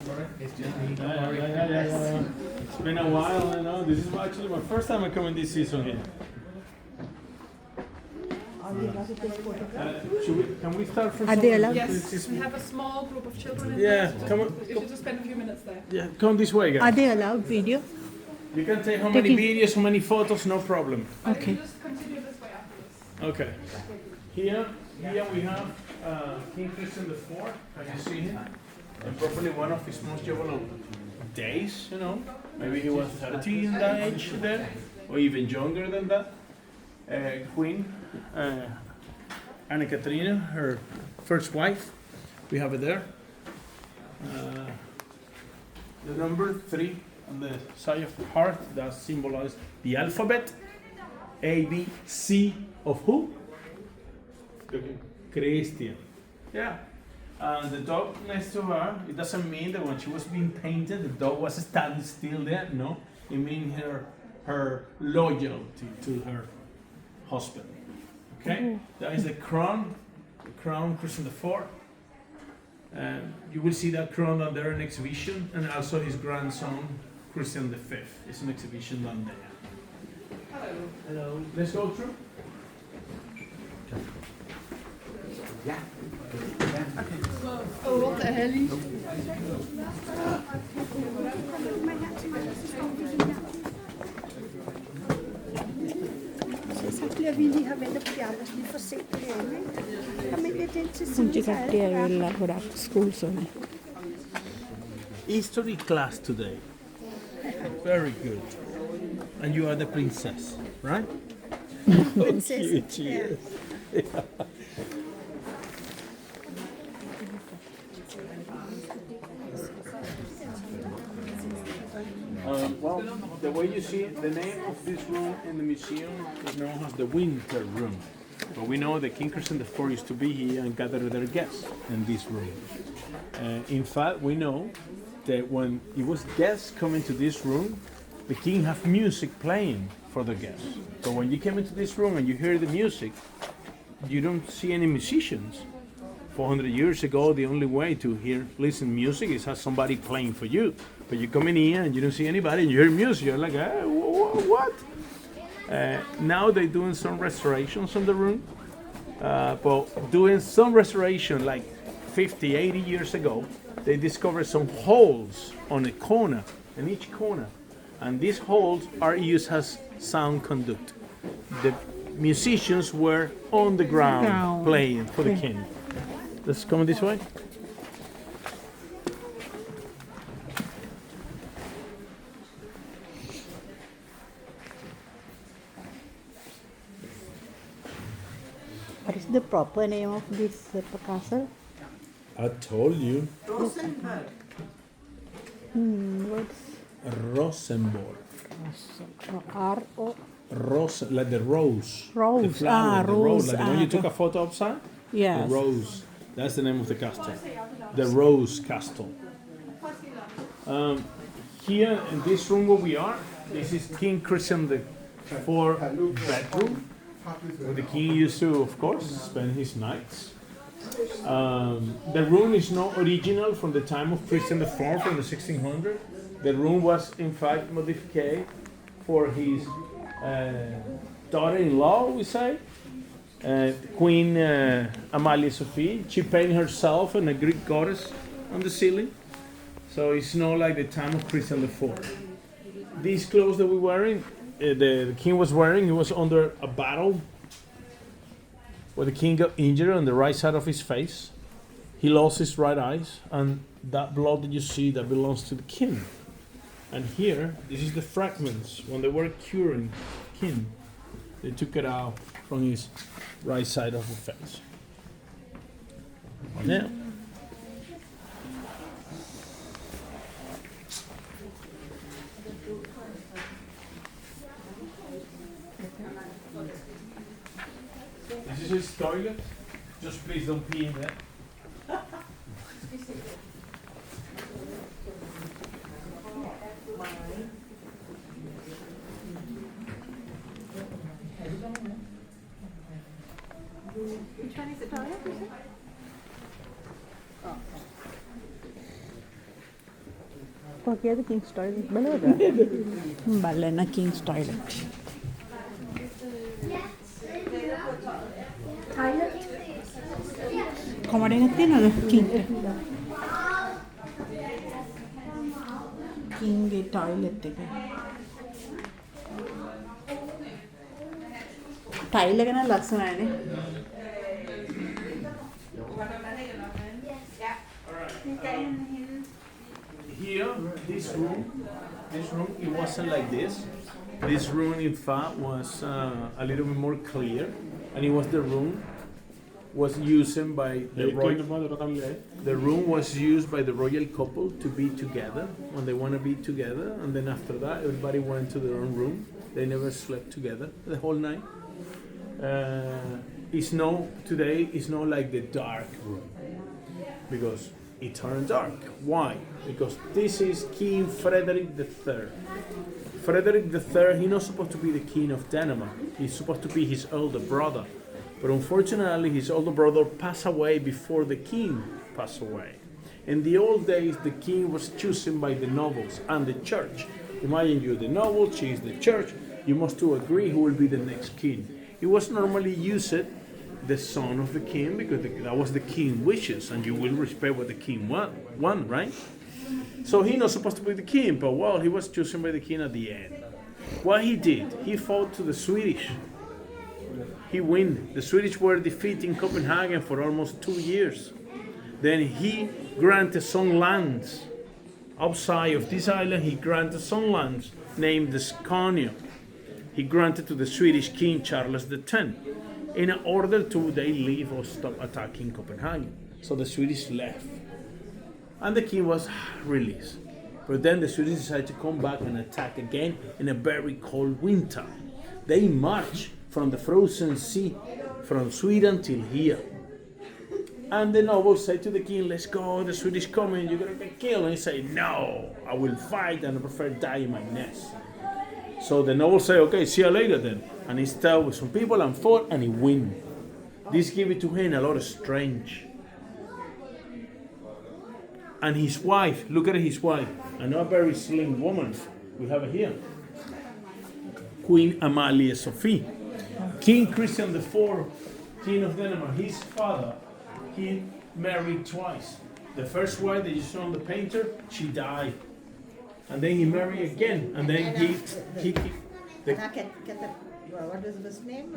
It's been a while, you know. This is actually my first time I come in this season here. Can we start from somewhere? Yes, we have a small group of children in Yeah, there. come on. We should just spend a few minutes there. Yeah, come this way, guys. Are they allowed video? You can take how many videos, how many photos, no problem. Okay. Just continue this way afterwards. Okay. Here we have King Christian IV. Can you see him? And probably one of his most juvenile days, you know. Maybe he was 30 in that age there, or even younger than that. Queen Anna Katrina, her first wife, we have it there. The number 3 on the side of the heart, that symbolizes the alphabet. A, B, C of who? Christian. Yeah. And the dog next to her, it doesn't mean that when she was being painted, the dog was standing still there. No, it means her loyalty to her husband. Okay, that is the crown Christian IV. You will see that crown down there in exhibition, and also his grandson Christian V. It's an exhibition down there. Hello. Hello. Let's go through. Ja. Oh, wat de hellie. Så bliver vi lige har ventet på de andre, så vi får set det herinde, ikke? Kom ind lidt ind til siden. Kunci kattiä yöllä hodat schoolsoni. History class today. Very good. And you are the princess, right? Prinsesse. Cute she is. Well, the way you see it, the name of this room in the museum is known as the winter room. But we know that King Christian IV used to be here and gather their guests in this room. In fact, we know that when it was guests coming to this room, the king have music playing for the guests. So when you came into this room and you hear the music, you don't see any musicians. 400 years ago, the only way to listen music is have somebody playing for you. But you come in here and you don't see anybody and you hear music, you're like, what? Now they're doing some restorations on the room, but doing some restoration like 50, 80 years ago, they discovered some holes on a corner, in each corner. And these holes are used as sound conduct. The musicians were on the ground playing for the king. Let's come this way. What is the proper name of this castle? I told you. Rosenborg. What's Rosenborg. R-O? Rose, like the rose. Rose. The flower, the rose. Rose. Like the one you took a photo upside? Yes. The rose. That's the name of the castle. The Rose Castle. Here in this room where we are, this is King Christian IV bedroom, where the king used to, of course, spend his nights. The room is not original from the time of Christian IV from the 1600s. The room was in fact modified for his daughter-in-law, we say, Queen Amalia Sophie. She painted herself and a Greek goddess on the ceiling. So it's not like the time of Christian IV. These clothes that we're wearing, the king was wearing, he was under a battle where the king got injured on the right side of his face. He lost his right eyes, and that blood that you see, that belongs to the king. And here, this is the fragments when they were curing king. They took it out from his right side of the face. Now, this is his toilet. Just please don't pee in there. Which one is the toilet, is it? Aqui é the King's toilet. Beleza? Bala na King's toilet. Toilet. Kommer det in eller? King. King toilet. Tile का ना लक्षण है ने. Here, this room, it wasn't like this. This room, in fact, was a little bit more clear, and it was the room was used by the royal. The room was used by the royal couple to be together when they want to be together, and then after that, everybody went to their own room. They never slept together the whole night. Today it's not like the dark room because it turned dark. Why? Because this is King Frederick III. Frederick III, he's not supposed to be the king of Denmark. He's supposed to be his older brother. But unfortunately, his older brother passed away before the king passed away. In the old days, the king was chosen by the nobles and the church. Imagine you're the noble, she is the church. You must to agree who will be the next king. It was normally used the son of the king because that was the king's wishes, and you will respect what the king want, right? So he's not supposed to be the king, but well, he was chosen by the king at the end. What he did, he fought to the Swedish. He won. The Swedish were defeated in Copenhagen for almost 2 years. Then he granted some lands. Outside of this island, he granted some lands named the Scania. He granted to the Swedish king Charles X in order to they leave or stop attacking Copenhagen. So the Swedish left. And the king was released. But then the Swedish decided to come back and attack again in a very cold winter. They marched from the frozen sea from Sweden till here. And the nobles said to the king, let's go, the Swedish coming, you're gonna get killed. And he said, no, I will fight and I prefer die in my nest. So the nobles say, okay, see you later then. And he stayed with some people and fought and he won. This gave it to him a lot of strength. And his wife, look at his wife, another very slim woman. We have it here. Queen Amalie Sophie. King Christian IV, King of Denmark, his father, he married twice. The first wife that you saw on the painter, she died. And then he married again. And then what is his name?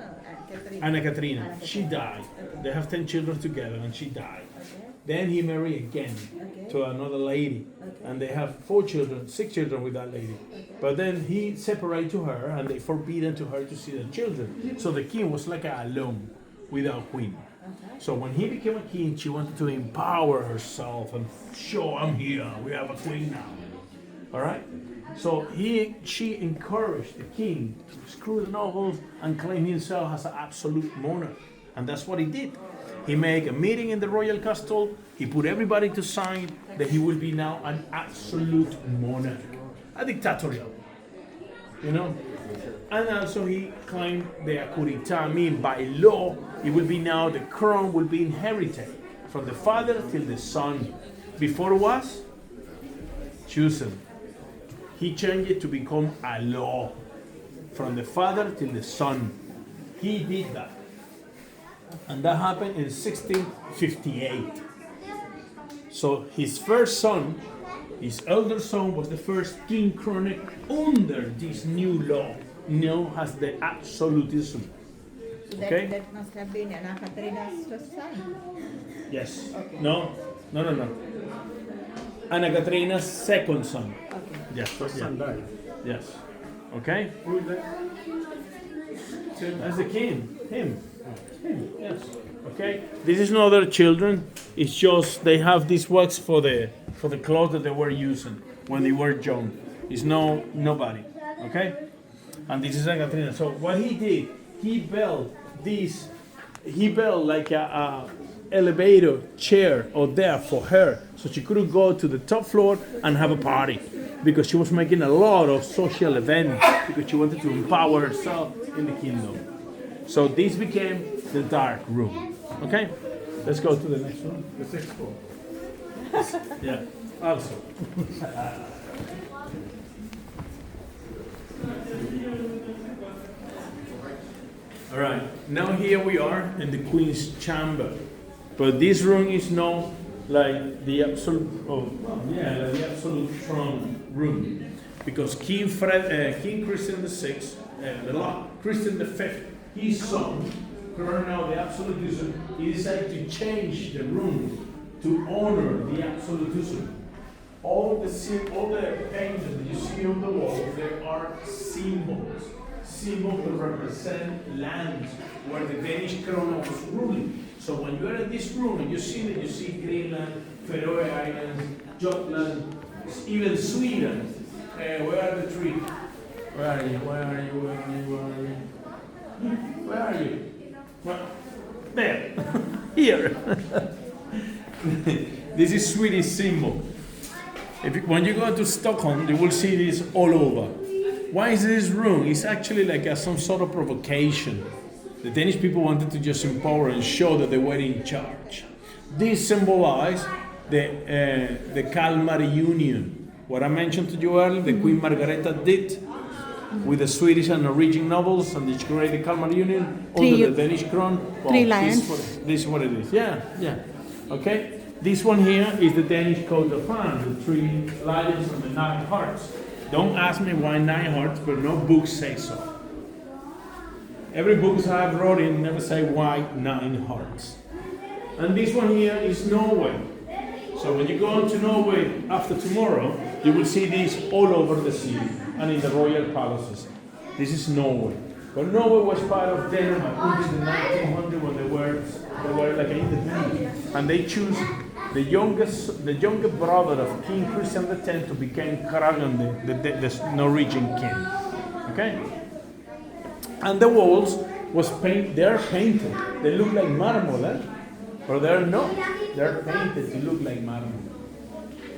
Anna Katrina. She died. They have 10 children together and she died. Then he married again to another lady. And they have 6 children with that lady. But then he separated to her and they forbidden to her to see their children. So the king was like alone without queen. So when he became a king, she wanted to empower herself and show, I'm here, we have a queen now. All right? So she encouraged the king to screw the nobles and claim himself as an absolute monarch. And that's what he did. He made a meeting in the royal castle. He put everybody to sign that he will be now an absolute monarch. A dictatorial. You know? And also he claimed the Akurita, I mean by law, it will be now the crown will be inherited from the father till the son. Before it was chosen. He changed it to become a law from the father till the son. He did that. And that happened in 1658. So his first son, his elder son, was the first king crowned under this new law, known as the absolutism. So Okay? that must have been Anna Katrina's first son. Yes. Okay. No. Anna Katrina's second son. Okay. Yes. First son died. Yes. Okay? Who is that? That's the king. Him. Yes. Okay. This is not their children. It's just they have this wax for the clothes that they were using when they were young. It's nobody. Okay. And this is Anna Katrina. So what he did, he built like a elevator chair out there for her, so she couldn't go to the top floor and have a party, because she was making a lot of social events because she wanted to empower herself in the kingdom. So this became the dark room. Okay, let's go to the next room. The sixth floor. Yeah, also. All right, now here we are in the Queen's chamber, but this room is known like the absolute, like the absolute throne room, because King Christian VI, Christian V, his son, now the absolutism, he decided to change the room to honor the absolutism. All the paintings that you see on the wall, there are symbols that represent lands where the Danish crown was ruling. So when you are in this room and you see Greenland, Faroe Islands, Jutland, even Sweden. Where are the three? Where are you? Well, there, here. This is Swedish symbol. When you go to Stockholm, you will see this all over. Why is this room? It's actually like some sort of provocation. The Danish people wanted to just empower and show that they were in charge. This symbolized the Kalmar Union. What I mentioned to you earlier, the Queen Margareta did with the Swedish and Norwegian nobles, and they created the Kalmar Union under the Danish crown. Well, three lions. This is what it is. Yeah. Okay. This one here is the Danish coat of arms, the 3 lions and the 9 hearts. Don't ask me why 9 hearts, but no book says so. Every book I've wrote in never say why 9 hearts. And this one here is Norway. So when you go to Norway after tomorrow, you will see these all over the city and in the royal palaces. This is Norway. But Norway was part of Denmark until the 1900 when they were like independent. And they choose the younger brother of King Christian X to become Kragan, the Norwegian king. Okay? And the walls they're painted. They look like marble, eh? But they're not. They're painted to look like marble.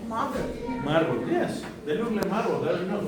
Marble, yes. They look like marble. They're not.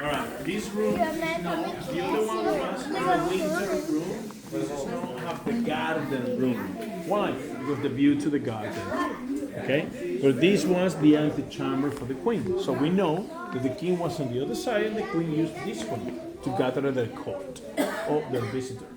Alright, this room, the other one was the winter room. This is now have the garden room. Why? Because the view to the garden. Okay? But this was the antechamber for the queen. So we know that the king was on the other side and the queen used this one to gather their court or their visitors.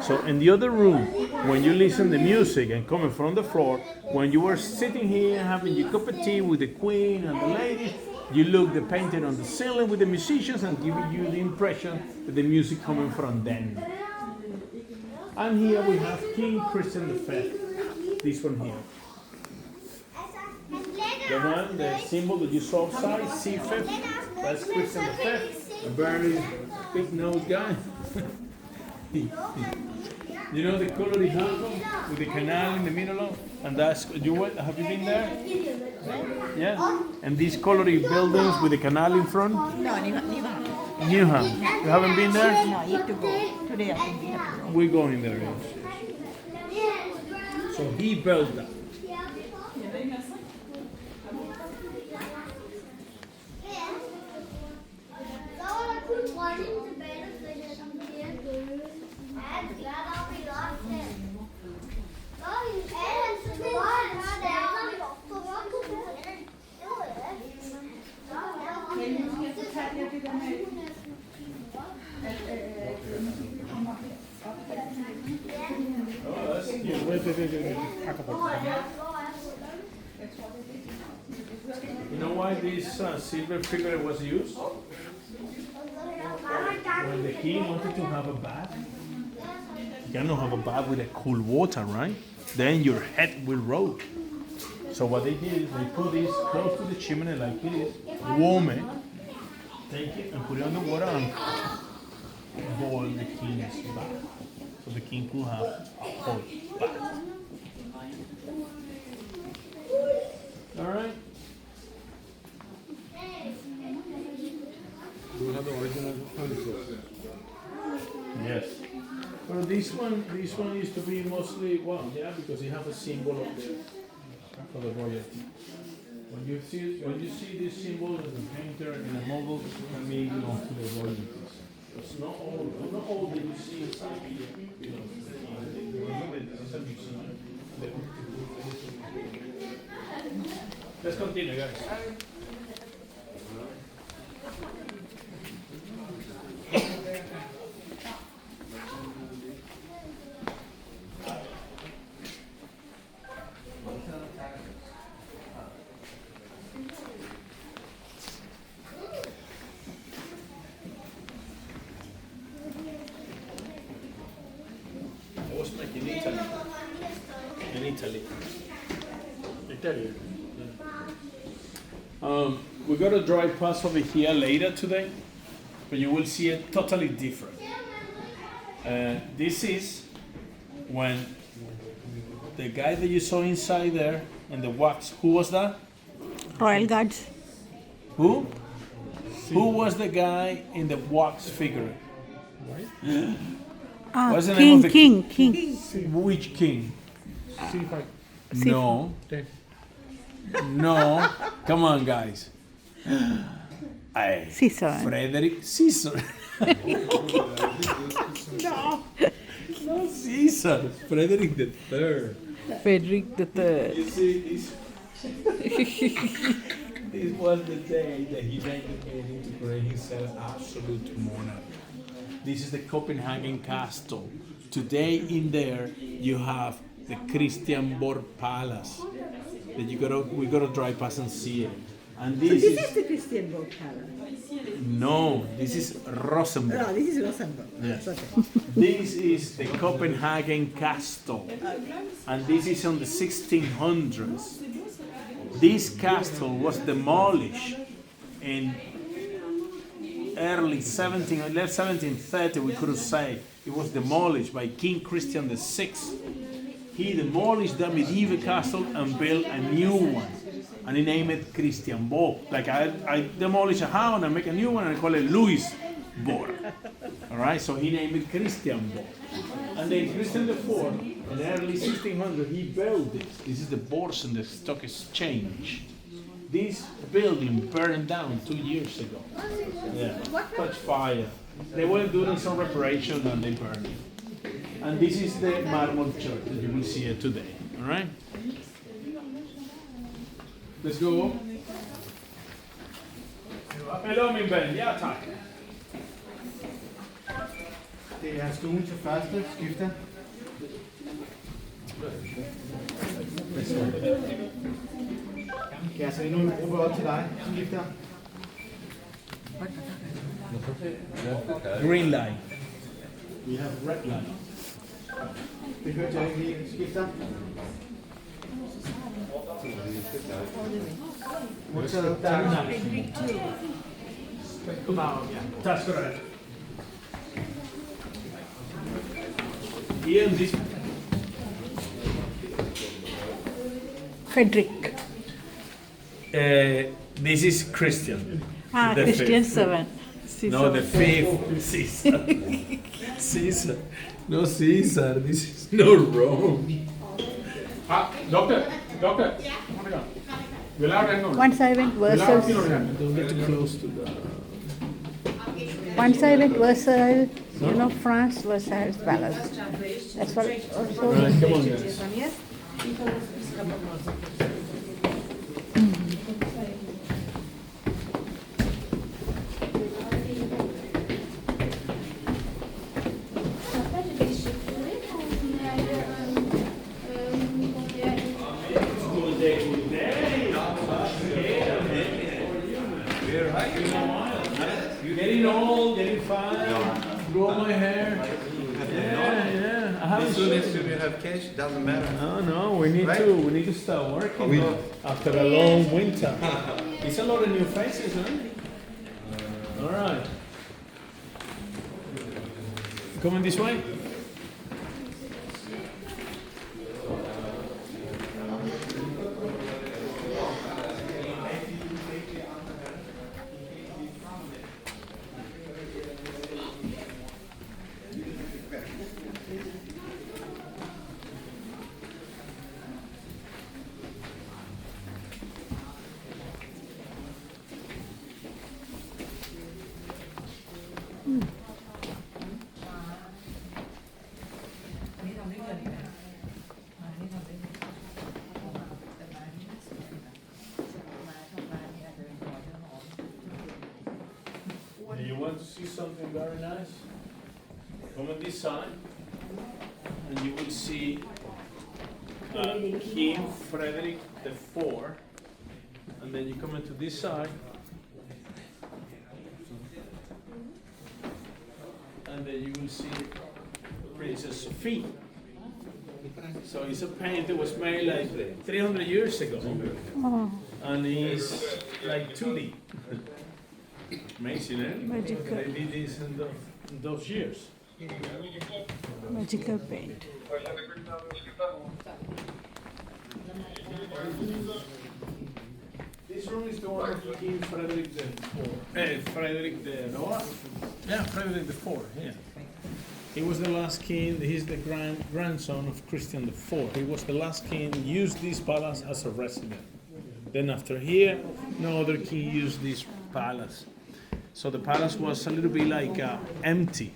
So in the other room, when you listen to music and coming from the floor, when you were sitting here having your cup of tea with the queen and the ladies, you look the painting on the ceiling with the musicians and giving you the impression that the music coming from them. And here we have King Christian V, this one here. The symbol that you saw outside, C5, that's Christian V, a very big nose guy. You know the color he has with the canal in the middle of, and that's have you been there? Yeah. And these colored buildings with the canal in front. No, Newham. Newham. You haven't been there? No, you have to go. Today I think we have to go. We're going there. Yes. So he built that. You know why this silver figure was used? When the king wanted to have a bath, you cannot have a bath with a cool water, right? Then your head will roll. So what they did is they put this close to the chimney like this, warm it, take it and put it on the water and boil the king's bath. So the king could have a hot bath. Alright? Do we have the original furniture? Yes. Well, this one used to be mostly, well, yeah, because it has a symbol of the for the royalty. When you see this symbol as a painter in a Mogul, that may belong to the royalties. It's not all that you see inside here belongs to the king. Remember, this is a museum. Let's continue, guys. I was making Italy. In Italy. Italy. We got a dry pass over here later today, but you will see it totally different. This is when the guy that you saw inside there in the wax, who was that? Royal Guards. Who? Who was the guy in the wax figure? What's the name of the King. Which king? C5. No. No. Come on, guys. Caesar. Frederick Caesar. No. No Caesar. Frederick the Third. Frederick III. You see, this was the day that he dedicated to create himself absolute monarch. This is the Copenhagen castle. Today in there you have the Christianborg Palace. That we gotta drive past and see it. And this is the Christianborg Palace. no, this is Rosenborg. No, this is Rosenborg. Yes. Okay. This is the Copenhagen castle, and this is on the 1600s. This castle was demolished in early 1730, we could say. It was demolished by King Christian VI. He demolished the medieval castle and built a new one. And he named it Christianborg. Like I demolish a house and I make a new one and I call it Louisborg. Alright, so he named it Christianborg. And then Christian IV, in the early 1600s, he built this. This is the Bourse and the Stock Exchange. This building burned down 2 years ago. Yeah, catch fire. They were doing some reparation and they burned it. And this is the marble church that you will see here today. Alright? Let's go. Hello, min ven. Ja, tak. Det er stuen til første skifter. Kan jeg så endnu en gruppe op til dig, skifter? Green line. We have red line. Det hørte jeg ikke lige. Skifter. Modtaget. Tak skal du have. Here in this Frederick. this is Christian. The Christian fifth. 7. No, the fifth Caesar. Caesar. No Caesar. This is no Rome. Doctor. Yeah. Once I went Versailles. Don't get too close to the. Once I went Versailles, France, Versailles Palace. That's what also. Right, come on, guys. Getting old, getting fine. Grow my hair. Yeah. haven't As soon seen as it. you have cash, doesn't matter. No, we need Right? to start working after a long winter. It's a lot of new faces, huh? All right. Coming this way. You want to see something very nice? Come on this side, and you will see King Frederick IV, and then you come into this side, and then you will see Princess Sophie. So it's a paint that was made like 300 years ago, and it's like 2D. Amazing, eh? Magical. They did this in those years. Magical paint. This room is the one of King Frederick the Fourth. Frederick the Frederick the Fourth. Yeah. He was the last king. He's the grandson of Christian IV. He was the last king. Used this palace as a residence. Then after here, no other king used this palace. So the palace was a little bit like empty,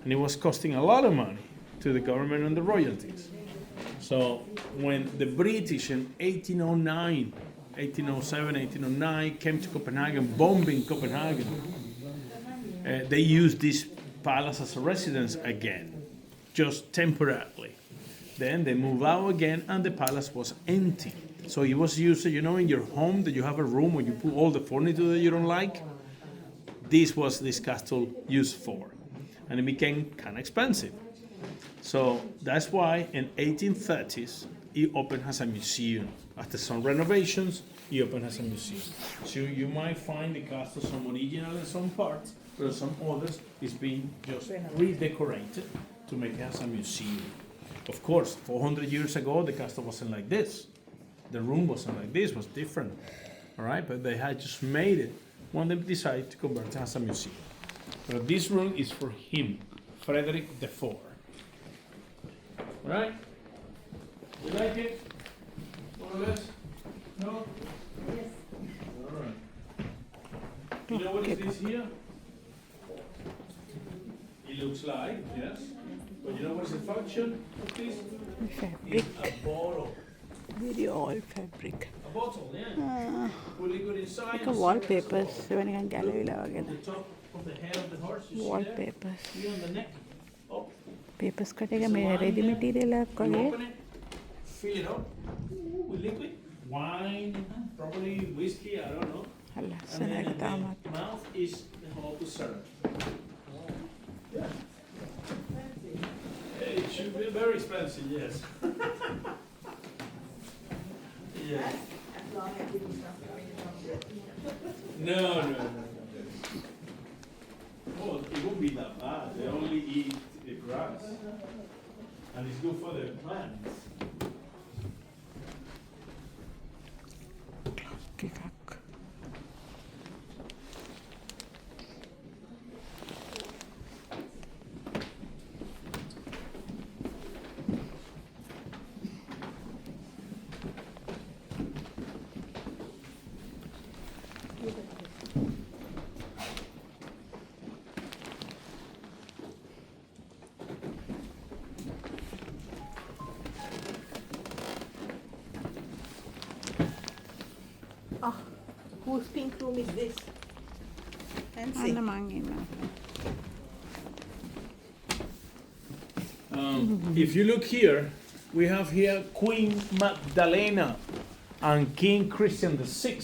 and it was costing a lot of money to the government and the royalties. So when the British in 1809, 1807, 1809 came to Copenhagen, bombing Copenhagen, they used this palace as a residence again, just temporarily. Then they moved out again, and the palace was empty. So it was used, you know, in your home that you have a room where you put all the furniture that you don't like. This was this castle used for, and it became kind of expensive. So that's why in 1830s it opened as a museum. After some renovations, it opened as a museum. So you might find the castle some original in some parts, but some others is being just redecorated to make it as a museum. Of course, 400 years ago the castle wasn't like this. The room wasn't like this, it was different. All right, but they had just made it when they decided to convert it as a museum. But this room is for him, Frederick IV. All right? You like it? More or less? No? Yes. All right. You know what is this here? It looks like, yes. But you know what is the function of this? Fabric. It's a bottle. Very old fabric. A bottle, yeah. Put liquid inside. Like a wallpapers. When you gallery The top of the head of the horse, you see there? wallpapers. Here on the neck. Up. Papers कटेगा मेरे ready material You आपका open it, fill it up with liquid, wine, probably whiskey, I don't know. Allah And then sana in damat. the mouth is the hole to serve. Yeah. It should be very expensive, yes. Yeah. No. Well, it won't be that bad. They only eat the grass. And it's good for the plants. Kikak. Whose pink room is this? Fancy. Anna mangina. If you look here, we have here Queen Magdalena and King Christian VI.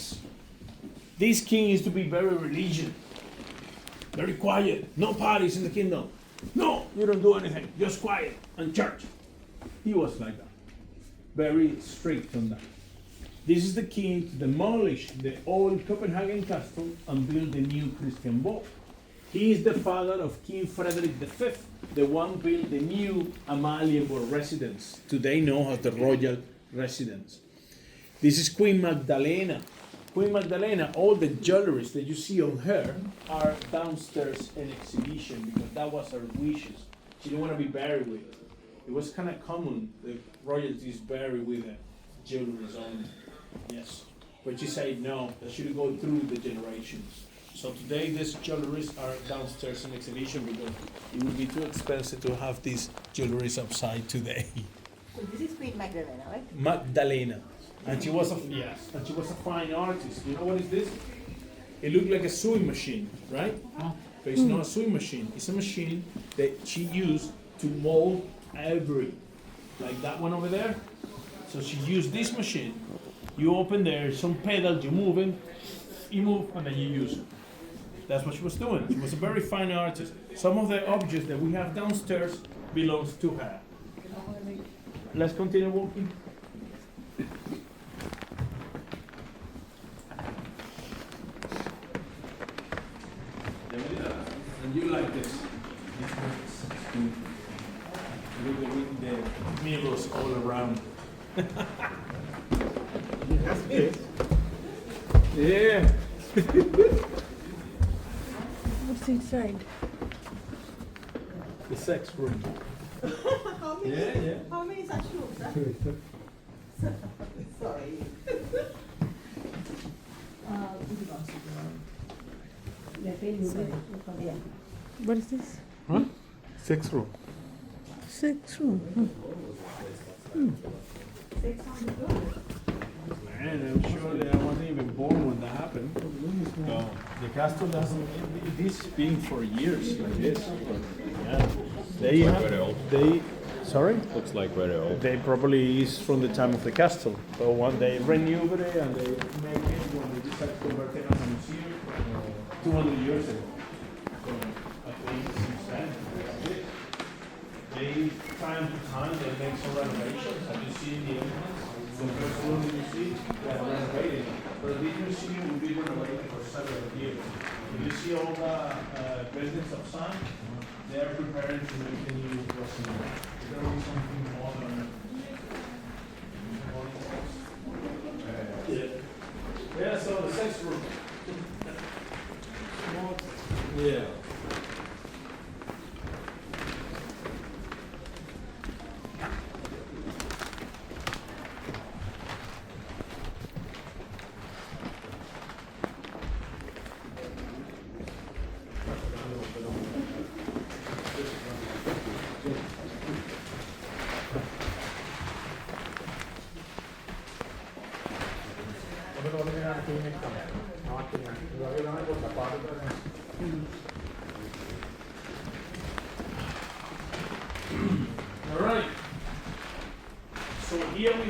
This king used to be very religious, very quiet, no parties in the kingdom. No, you don't do anything. Just quiet and church. He was like that. Very strict on that. This is the king to demolish the old Copenhagen castle and build the new Christian wall. He is the father of King Frederick V, the one built the new Amalienborg residence, today known as the Royal Residence. This is Queen Magdalena. Queen Magdalena, all the jewelries that you see on her are downstairs in exhibition because that was her wishes. She didn't want to be buried with it. It was kind of common, the royalties buried with jewelries on. Yes. But she said no, that should go through the generations. So today these jewelries are downstairs in exhibition because it would be too expensive to have these jewelries upside today. So this is Queen Magdalena, right? Magdalena. And she was a fine artist. You know what is this? It looked like a sewing machine, right? But it's not a sewing machine. It's a machine that she used to mold ivory, like that one over there. So she used this machine. You open there, some pedals, you move, and then you use it. That's what she was doing. She was a very fine artist. Some of the objects that we have downstairs belongs to her. Let's continue walking. And you like this. With the mirrors all around. Yeah. What's inside? The sex room. How many? Yeah. How many such rooms? Sorry. What is this? Huh? Sex room. Sex room. Man, I'm sure that I wasn't even born when that happened. No, the castle doesn't. It's been for years like this. Yeah. They. Sorry. Looks like very old. They probably is from the time of the castle. But when they renewed it and they make it when they decided to convert it as a museum 200 years ago. So I think since then, they time to time they make some renovations. As you see in the entrance, the first room you see, they have renovated. But this museum will be renovated for several years. If you see all the buildings outside, they are preparing to make a new museum. There will be something modern. Yeah, so the sex room. Yeah. All right. So here we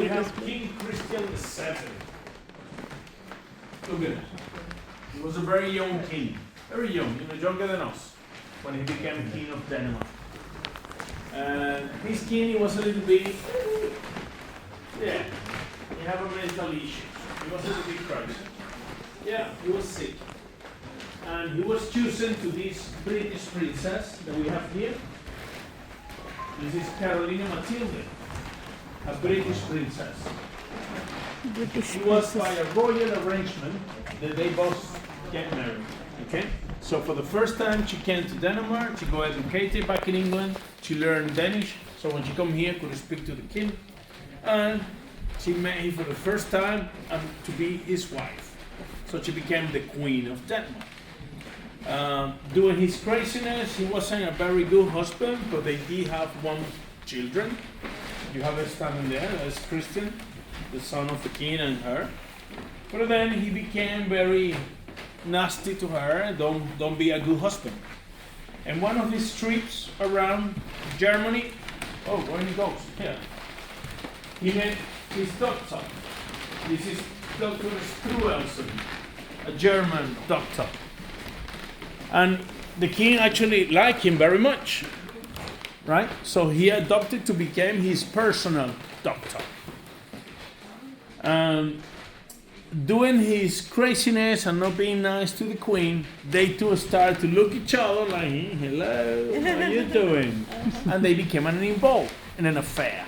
have King Christian VII. Look at it. He was a very young king, very young, younger than us, when he became king of Denmark. And his king, he was a little bit, yeah, he had a mental issue. He was a little bit crazy. Yeah, he was sick. And he was chosen to this British princess that we have here. This is Carolina Matilda, a British princess. It was by a royal arrangement that they both get married. Okay? So for the first time she came to Denmark, she got educated back in England, she learned Danish, so when she come here could speak to the king. And she met him for the first time to be his wife. So she became the Queen of Denmark. Doing his craziness, he wasn't a very good husband, but they did have one children. You have it standing there, that's Christian, the son of the king and her. But then he became very nasty to her, don't be a good husband. And one of his trips around Germany, oh, where he goes, yeah. He met his doctor. This is Dr. Struelsen, a German doctor. And the king actually liked him very much, right? So he adopted to become his personal doctor. Doing his craziness and not being nice to the queen, they two started to look each other like, hello, how are you doing? And they became involved in an affair.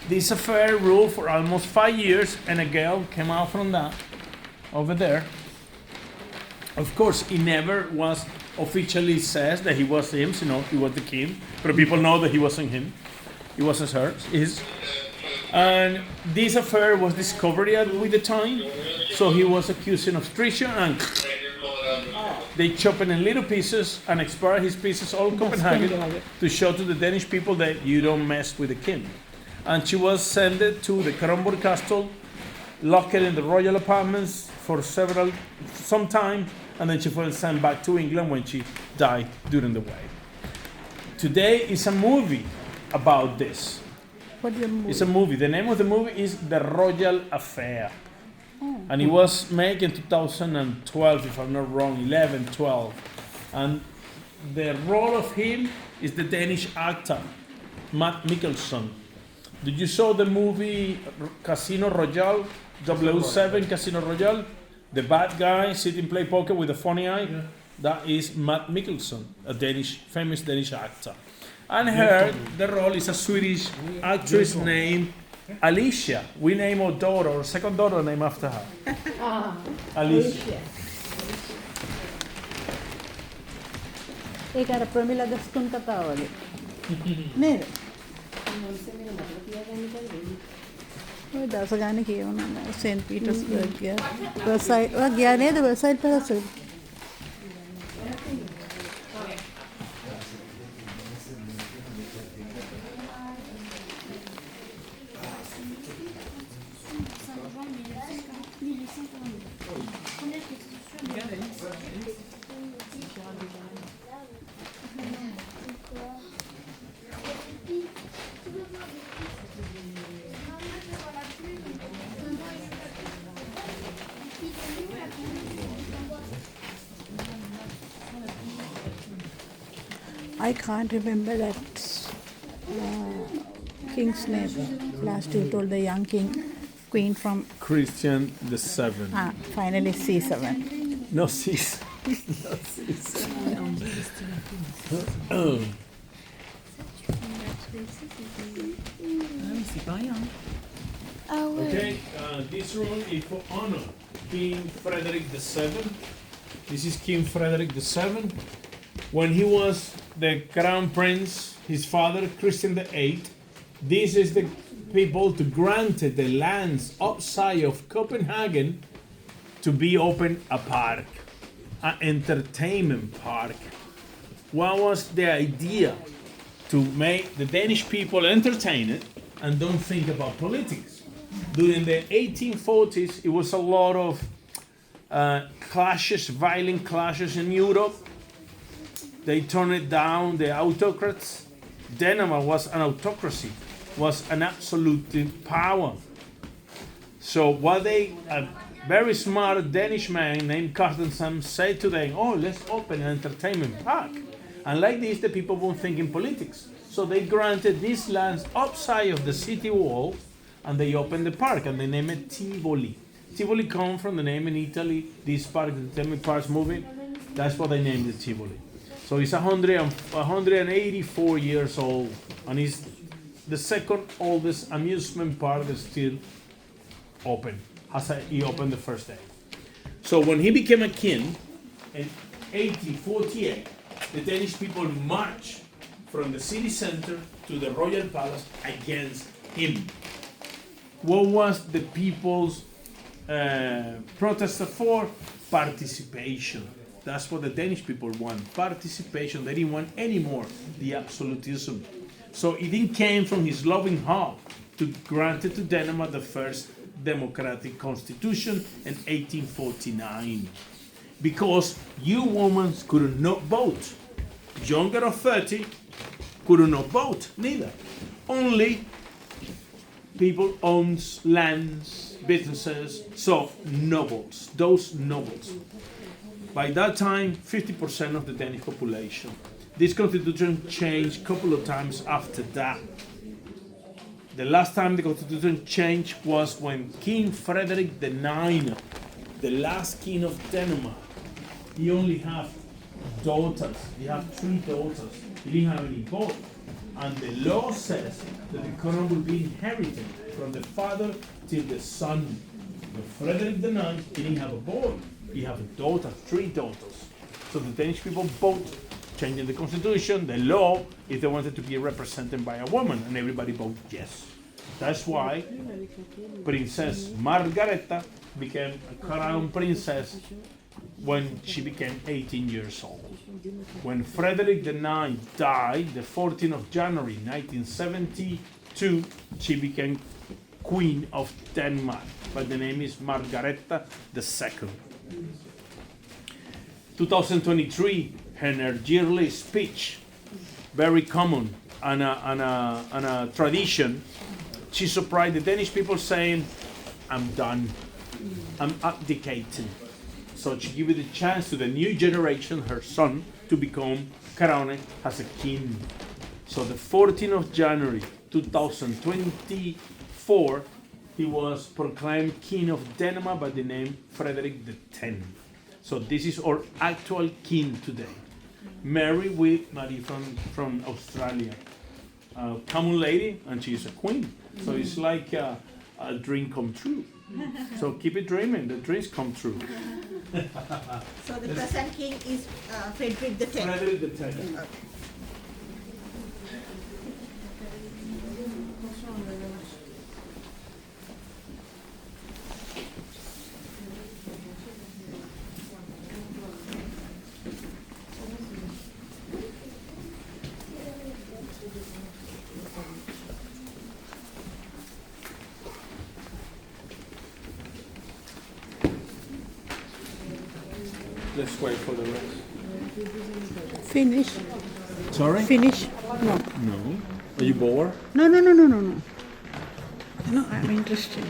This affair ruled for almost 5 years, and a girl came out from that over there. Of course, he never was officially says that he was him, he was the king, but people know that he wasn't him. It wasn't his. And this affair was discovered with the time, so he was accused of treason, and they chopped it in little pieces and expired his pieces all in Copenhagen to show to the Danish people that you don't mess with the king. And she was sent to the Rosenborg castle, locked in the royal apartments for some time, and then she was sent back to England when she died during the way. Today is a movie about this. What the movie? It's a movie. The name of the movie is The Royal Affair. And it was made in 2012, if I'm not wrong, 12. And the role of him is the Danish actor, Matt Mikkelsen. Did you saw the movie Casino Royale, 007 Casino Royale? The bad guy sitting play poker with a funny eye? Yeah. That is Matt Mikkelsen, a famous Danish actor. And her, the role is a Swedish actress named Alicia. We name our daughter, our second daughter, named after her. Alicia. एक प्रमिला दस्तून का तावले नहीं वो 10 गाने किए उन्होंने Saint Petersburg गया website वो गया नहीं तो वेबसाइट पर से I can't remember that king's name. Last you told the young queen from Christian the Seventh. Finally C7. No C7. No C7. Okay, this room is for honor King Frederick VII. This is King Frederick VII. When he was the crown prince, his father, Christian VIII, this is the people to granted the lands outside of Copenhagen to be open a park, an entertainment park. What was the idea? To make the Danish people entertained and don't think about politics. During the 1840s, it was a lot of clashes, violent clashes in Europe. They turned it down, the autocrats. Denmark was an autocracy, was an absolute power. So what a very smart Danish man named Carstensen said to them, let's open an entertainment park. And like this, the people won't think in politics. So they granted these lands outside of the city wall, and they opened the park, and they named it Tivoli. Tivoli comes from the name in Italy, this park, the entertainment park's moving. That's what they named it Tivoli. So it's 184 years old, and it's the second oldest amusement park that's still open. He opened the first day. So when he became a king in 1848, the Danish people marched from the city center to the royal palace against him. What was the people's protest for? Participation. That's what the Danish people want, participation. They didn't want anymore the absolutism. So it came from his loving heart to grant it to Denmark the first democratic constitution in 1849. Because you women could not vote. Younger of 30 could not vote, neither. Only people owns lands, businesses, so nobles, those nobles. By that time, 50% of the Danish population. This constitution changed a couple of times after that. The last time the constitution changed was when King Frederick IX, the last king of Denmark, he only had daughters. He had 3 daughters. He didn't have any boys. And the law says that the crown will be inherited from the father till the son. But Frederick IX didn't have a boy. He had a daughter, 3 daughters. So the Danish people voted, changing the constitution, the law, if they wanted to be represented by a woman, and everybody voted yes. That's why Princess Margareta became a crown princess when she became 18 years old. When Frederick IX died, the 14th of January 1972, she became Queen of Denmark, but the name is Margareta II. 2023, her yearly speech, very common and a tradition. She surprised the Danish people saying, I'm done, I'm abdicating. So she gave the chance to the new generation, her son, to become crowned as a king. So the 14th of January 2024, he was proclaimed King of Denmark by the name Frederick X. So this is our actual king today. Married with Marie from Australia. Common lady, and she's a queen. So it's like a dream come true. So keep it dreaming, the dreams come true. So the present king is Frederick X. Frederick X. Let's wait for the rest. Finish. Sorry? Finish. No. No. Are you bored? No. No, I'm interested.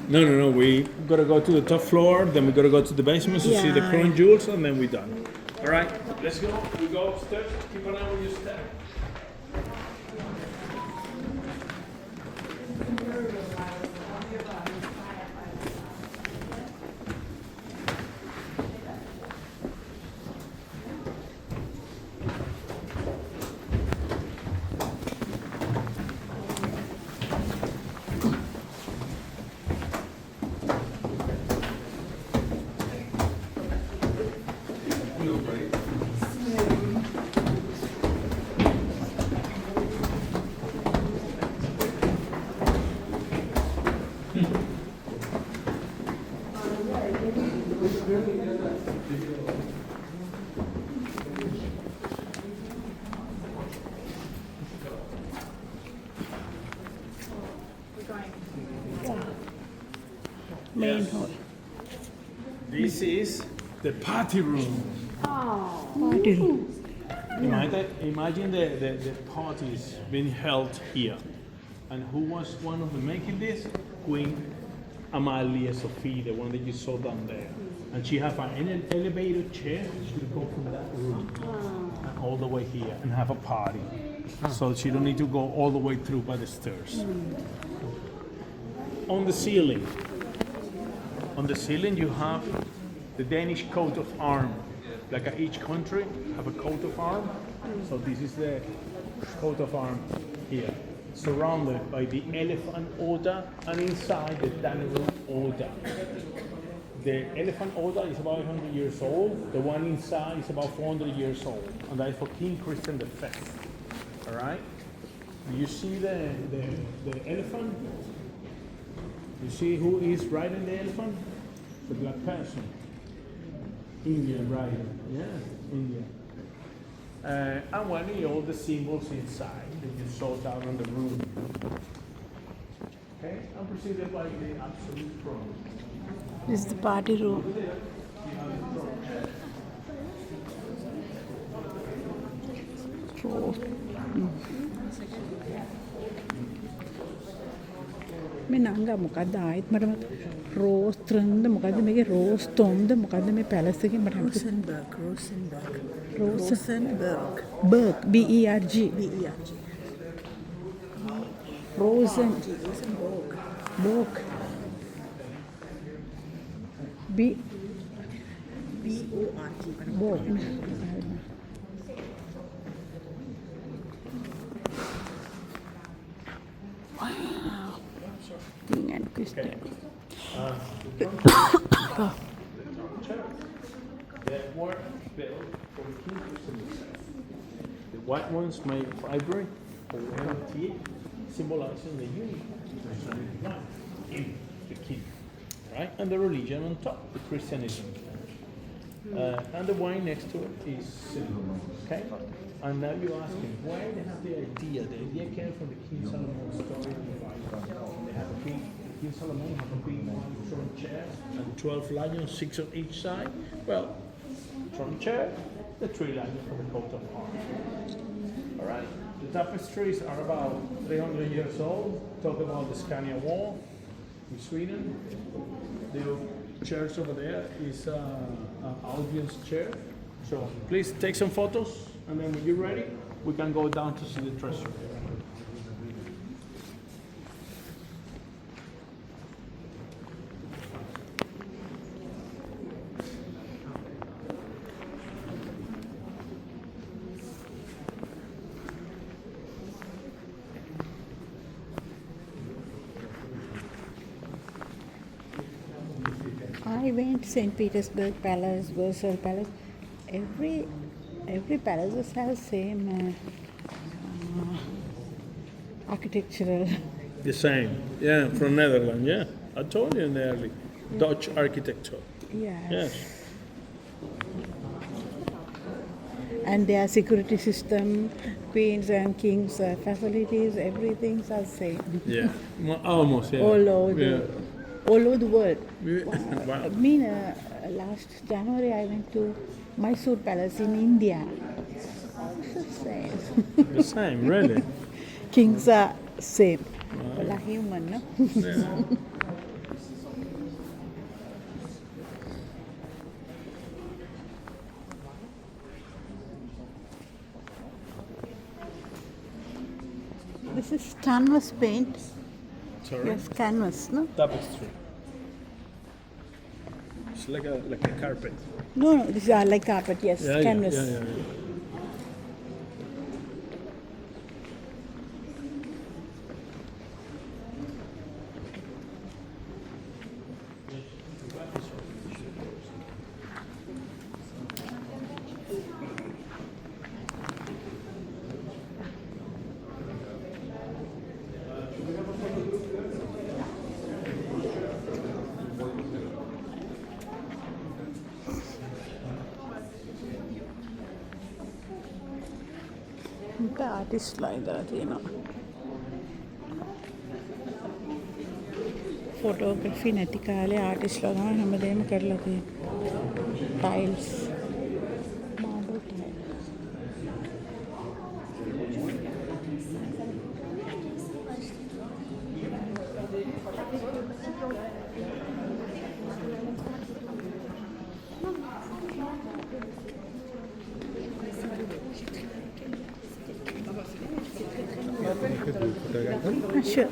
No. We gotta go to the top floor, then we gotta go to the basement to see the Yeah. crown jewels, and then we're done. All right, let's go. We go upstairs. Keep an eye on your step. Main hall. This is the party room. Party room. Imagine the parties being held here. And who was one of the making this? Queen Amalia Sophie, the one that you saw down there. And she have an elevator chair. She could go from that room and all the way here and have a party. So she don't need to go all the way through by the stairs. On the ceiling you have the Danish coat of arms. Like each country have a coat of arms. So this is the coat of arms here, surrounded by the elephant order, and inside the Danube order. The elephant order is about 100 years old. The one inside is about 400 years old, and that is for King Christian V. All right. You see the elephant? You see who is riding the elephant? The black person. Indian rider. Yeah, Indian. And one of all the symbols inside that you saw down on the room. Okay, I'm preceded by the absolute throne. This is the party room. Oh. මේ නංගා මොකද්ද ආයෙත් මට rose ත්‍රන්ද මොකද්ද මේකේ rose තොම්ද මොකද්ද මේ පැලස් එකේ මට Rosenborg. බර්ග් B E R G Rosenborg. Book B B-O-R-G. Book King and Christian. That were built for the king. The white ones made of ivory or teak, symbolizing the unity in the king, right? And the religion on top, the Christianism. And the wine next to it is silver, okay? And now you're asking why they have the idea. The idea came from the King Solomon story. They have a king. King Solomon had a big throne chair and 12 lions, 6 on each side. Well, throne chair, the 3 lions for the coat of arms. All right. The tapestries are about 300 years old. Talk about the Scania Wall in Sweden. The chairs over there is an audience chair. So please take some photos, and then when you're ready, we can go down to see the treasure. I went to St. Petersburg Palace, Versailles Palace. Every palace has same architectural. The same, yeah, from Netherlands, yeah. I told you in the early Dutch architecture. Yes. And their security system, queens and kings facilities, everything's are same. Yeah, well, almost, yeah. All over the world. Wow. I mean, last January I went to Mysore Palace in India. It's the same. The same, really. Kings are same. Well, are human, no? Yeah. This is canvas paint. Sorry. Yes, canvas, no? Tapestry. It's like a carpet. No, these are like carpet, yes, canvas. Yeah. The artist like that, you know. Photography නැති කාලේ ආටිස්ට්ලා තමයි හැමදේම කරලා තියෙන්නේ. Tiles. Marble tiles. Sure.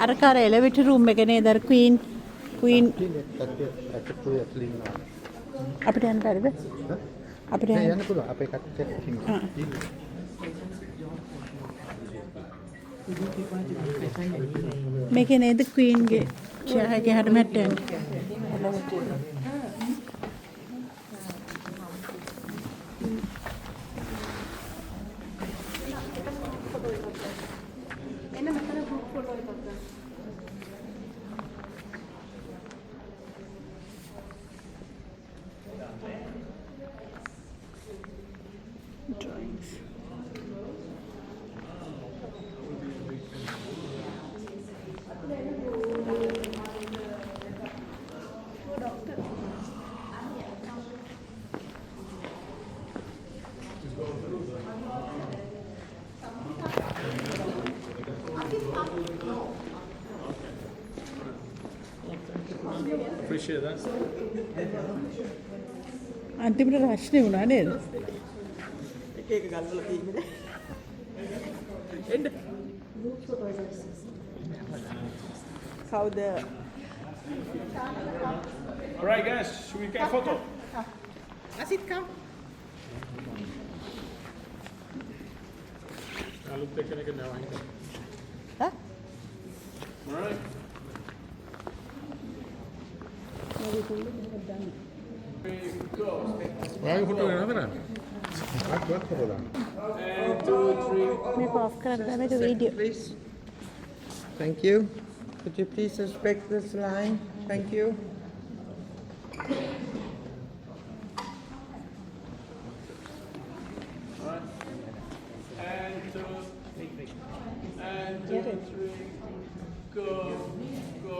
අර එලෙවේටර් room එක නේද අර queen අපිට යන්න බැරිද? අපිට යන්න පුළුවන් අපේ කට්ටිය මේකේ නේද queen ගේ chair එකේ හැට මැට්ට යන්නේ. Drawings. appreciate that. අන්තිමට රශ්නේ වුණා නේද? එක එක ගල්වල තියෙන්නේ. එන්න. කවුද? All right, guys, should we get a photo? අසිත් කම්. I'll look taking it now. හා? All right. ඔයාගේ ෆොටෝ වෙනවද නේද? අත්වත් ෆොටෝ දාන්න. And 2, 3. මේක ඔෆ් කරන්න බෑ මේක video. Please. Thank you. Could you please respect this line? Thank you. And 2, and 2, 3. Go, go,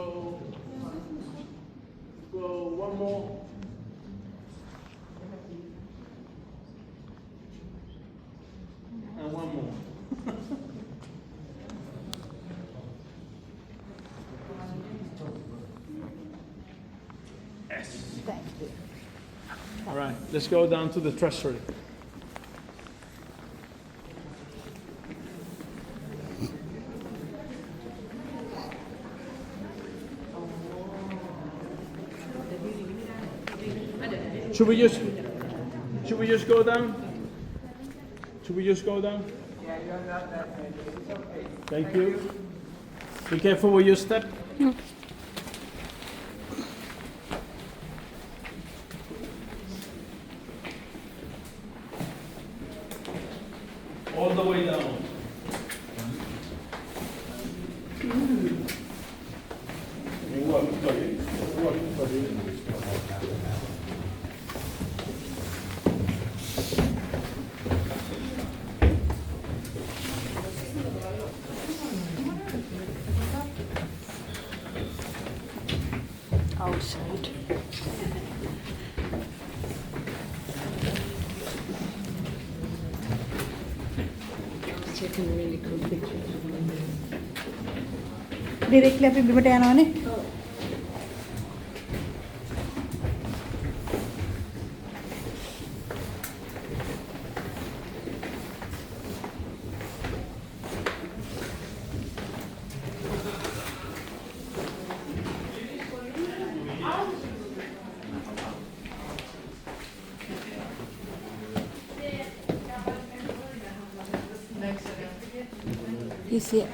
go. One more. And one more. Yes. All right, let's go down to the treasury. Should we just go down? Should we just go down? Thank you. Be careful where you step. All the way down. outside. Taking really cool pictures. Directly අපි බිමට යනවනේ. He's here.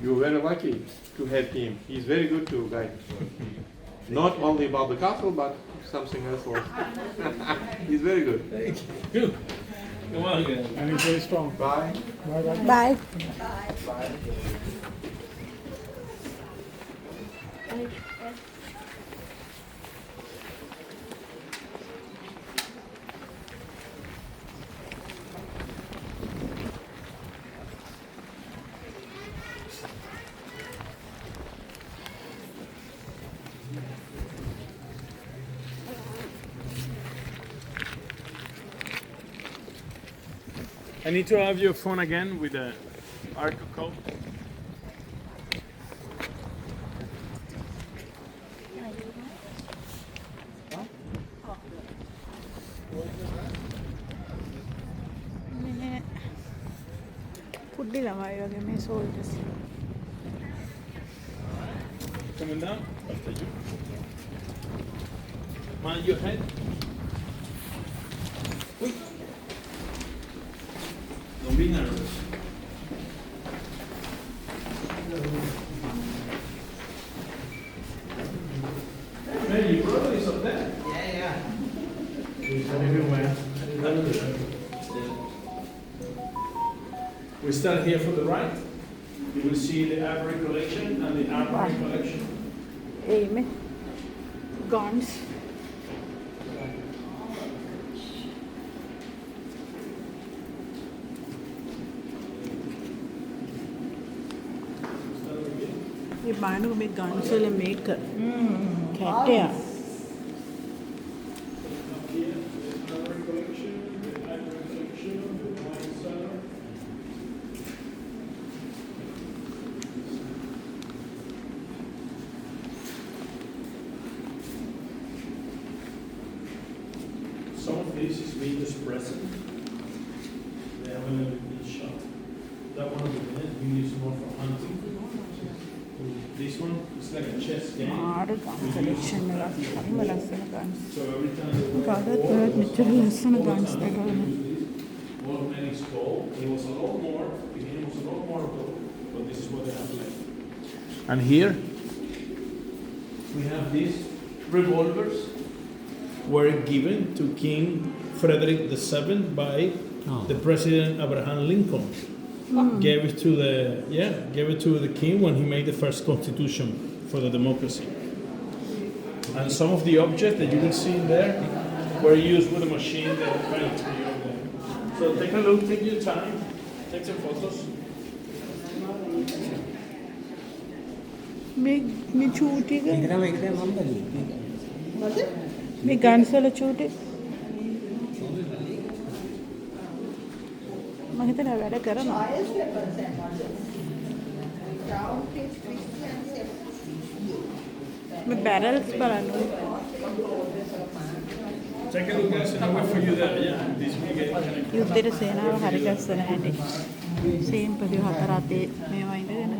You're very lucky to have him. He's very good to guide. Not only about the castle, but something else also. He's very good. Thank you. Come on, guys. And he's very strong. Bye. Bye. I need to have your phone again with the Arco code. පුඩි ළමයි වගේ මේ soldiers. Coming down. After you. Mind your head. Wait. Don't be nervous. Hey, your brother is up there. Yeah. He's everywhere. We start here from the right. You will see the Ivory collection and the Armory collection. එයිමේ guns. මේ බලනකො මේ guns වල මේක කැටයක්. Some of this is made as present. They haven't been shot. That one over there, we use more for hunting. This one, it's like a chess game. මාර ගන් collection එකක්. හරිම ලස්සන guns. So every time they were කාටවත් ඔයත් මෙච්චර ලස්සන guns දැකලා නැහැ. automatic skull, it was a lot more, beginning was a lot more ago, but this is what they have left. And here, we have these revolvers were given to King Frederick VII by the President Abraham Lincoln. Gave it to the king when he made the first constitution for the democracy. And some of the objects that you can see in there were used with a machine that went to you there. So take a look, take your time, take some photos. මේ චූටි එක මේ guns වල චූටි මම හිතනවා වැඩ කරනවා. මේ බැරල්ස් බලන්න. Take a look, guys, and I'll wait for you there. Yeah, this will get connected. යුද්ධයට සේනාව හරි ගස්සන හැටි. සේම් ප්‍රති 4 අතේ මේවා ඉඳගෙන.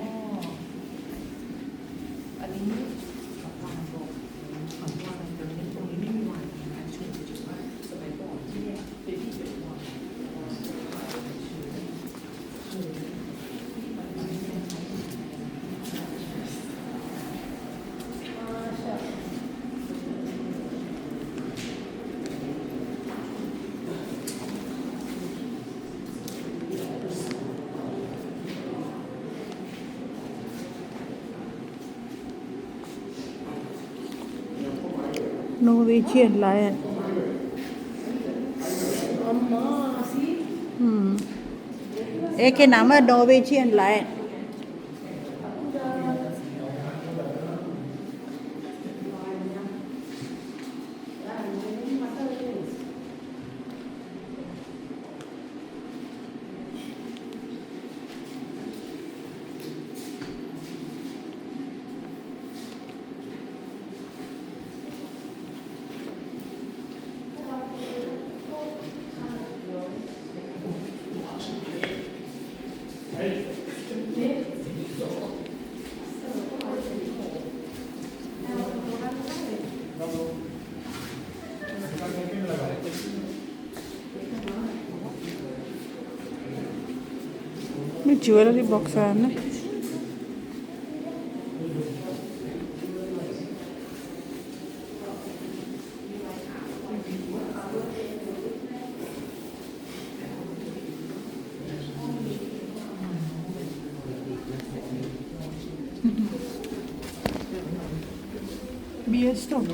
Norwegian lion. ඒකේ නම Norwegian lion. මේ jewelry box ගන්න. Beer stop.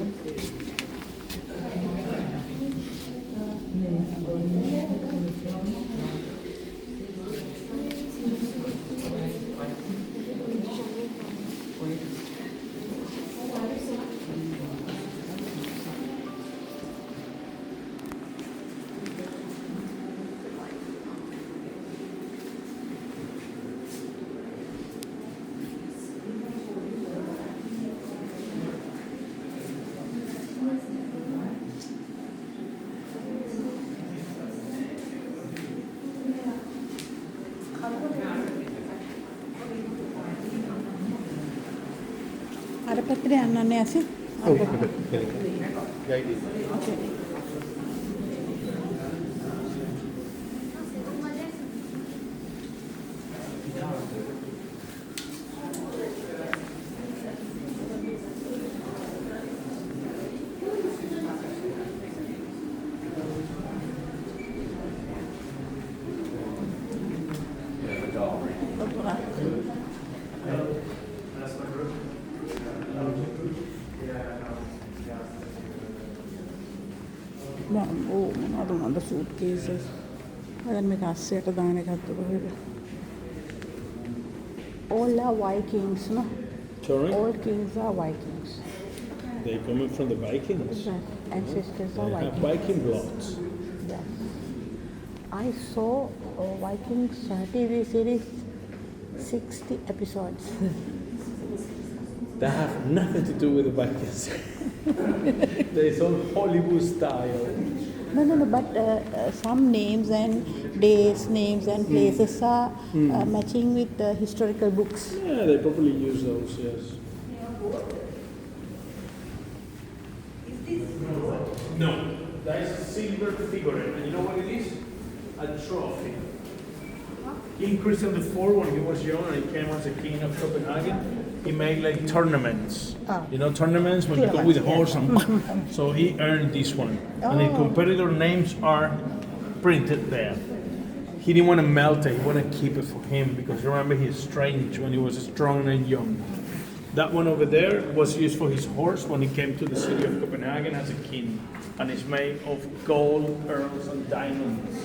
අර පැත්තට යන්නන්නේ ඇසි. මොනවද හොඳ suitcases. අදන් මේක අස්සයට දාන එකත් කොහෙද? All are Vikings, no? Sorry? All kings are Vikings. They coming from the Vikings. Right. Ancestors are They have Vikings. Viking bloods. Yes. I saw Vikings TV series 60 episodes. That have nothing to do with the Vikings. They all Hollywood style. No, but some names and days, names and places are matching with the historical books. Yeah, they probably use those, yes. No, that is a silver figurine. And you know what it is? A trophy. King Christian IV, when he was young and he came as a king of Copenhagen, he made like tournaments. You know tournaments when you go with a horse and so he earned this one. And the competitor names are printed there. He didn't want to melt it, he wanted to keep it for him because remember he's strange when he was strong and young. That one over there was used for his horse when he came to the city of Copenhagen as a king. And it's made of gold, pearls, and diamonds.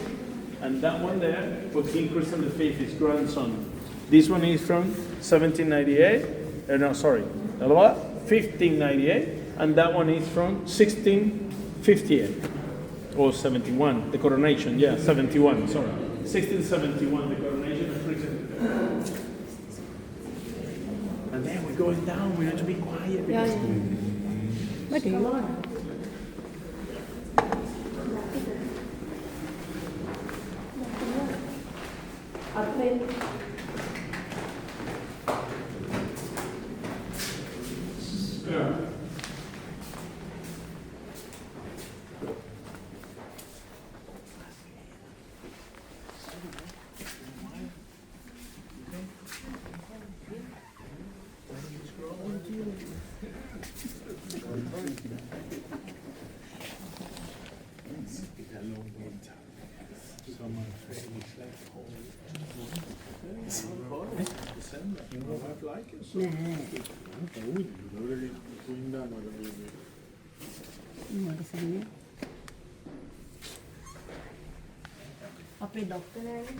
And that one there for King Christian V, his grandson. This one is from 1798. 1598. And that one is from 1658. Or 71, the coronation. Yeah, 71, sorry. 1671, the coronation of Christian V. And then we're going down, we have to be quiet. Because But you අපේ doctor ආවේ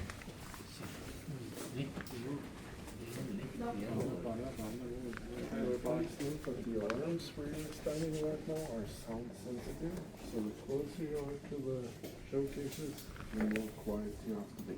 The arms where you're standing right now are sound sensitive, so the closer you are to the showcases, the more quiet you have to be.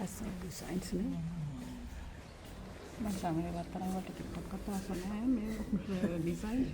ऐसा designs ने मैं सामने बात कर रहा हूँ टिकटॉक का पास है मेरे डिज़ाइन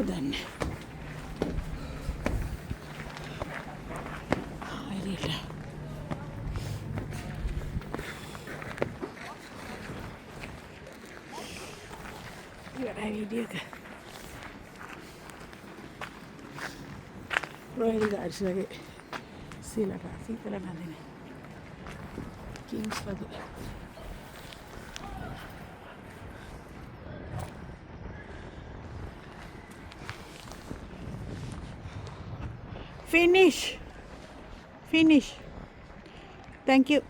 തന്നെ അറിയില്ല ഇവിടെ വീഡിയോ ഒക്കെ royal guards lagi sila kasi pala natin Kings lagi finish thank you